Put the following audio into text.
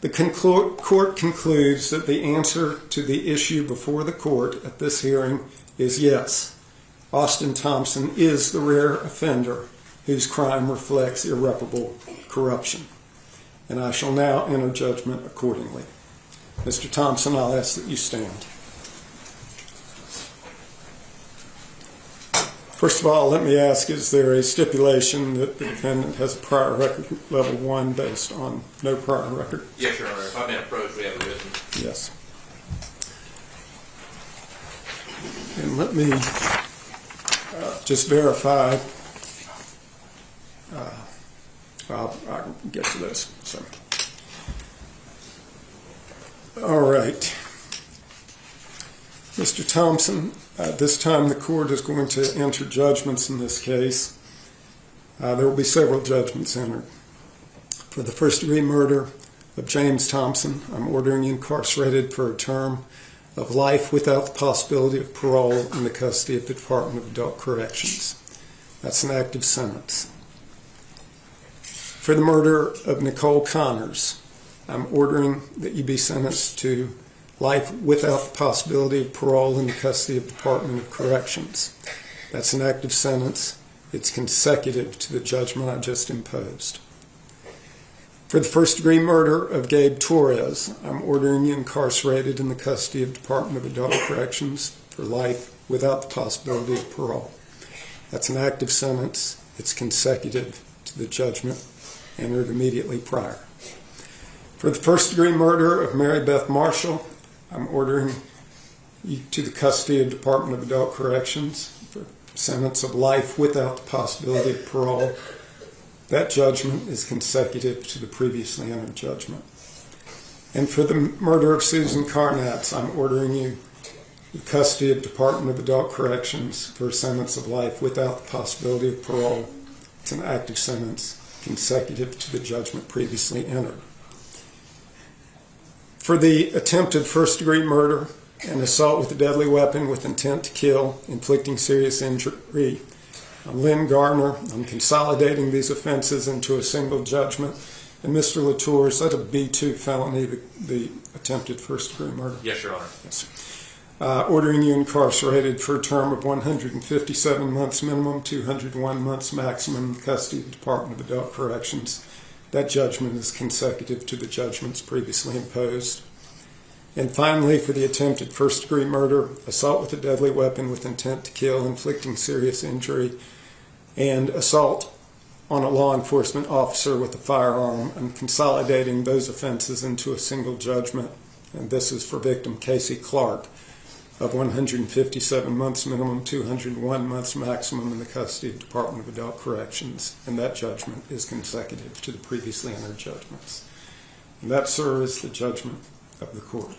The court concludes that the answer to the issue before the court at this hearing is yes. Austin Thompson is the rare offender whose crime reflects irreparable corruption. And I shall now enter judgment accordingly. Mr. Thompson, I'll ask that you stand. First of all, let me ask, is there a stipulation that the defendant has a prior record level 1 based on no prior record? Yes, Your Honor. If I've been approached, we have a written. Yes. And let me just verify. I can get to this. So. All right. Mr. Thompson, this time the court is going to enter judgments in this case. There will be several judgments entered. For the first-degree murder of James Thompson, I'm ordering you incarcerated for a term of life without the possibility of parole in the custody of the Department of Adult Corrections. That's an active sentence. For the murder of Nicole Connors, I'm ordering that you be sentenced to life without the possibility of parole in the custody of the Department of Corrections. That's an active sentence. It's consecutive to the judgment I just imposed. For the first-degree murder of Gabe Torres, I'm ordering you incarcerated in the custody of the Department of Adult Corrections for life without the possibility of parole. That's an active sentence. It's consecutive to the judgment entered immediately prior. For the first-degree murder of Mary Beth Marshall, I'm ordering you to the custody of the Department of Adult Corrections for a sentence of life without the possibility of parole. That judgment is consecutive to the previously entered judgment. And for the murder of Susan Carnatz, I'm ordering you to the custody of the Department of Adult Corrections for a sentence of life without the possibility of parole. It's an active sentence consecutive to the judgment previously entered. For the attempted first-degree murder and assault with a deadly weapon with intent to kill, inflicting serious injury, I'm Lynn Garner. I'm consolidating these offenses into a single judgment. And Mr. Latour, is that a B2 felony, the attempted first-degree murder? Yes, Your Honor. Yes. Ordering you incarcerated for a term of 157 months minimum, 201 months maximum in custody of the Department of Adult Corrections. That judgment is consecutive to the judgments previously imposed. And finally, for the attempted first-degree murder, assault with a deadly weapon with intent to kill, inflicting serious injury, and assault on a law enforcement officer with a firearm, I'm consolidating those offenses into a single judgment. And this is for victim Casey Clark of 157 months minimum, 201 months maximum in the custody of the Department of Adult Corrections. And that judgment is consecutive to the previously entered judgments. And that, sir, is the judgment of the court.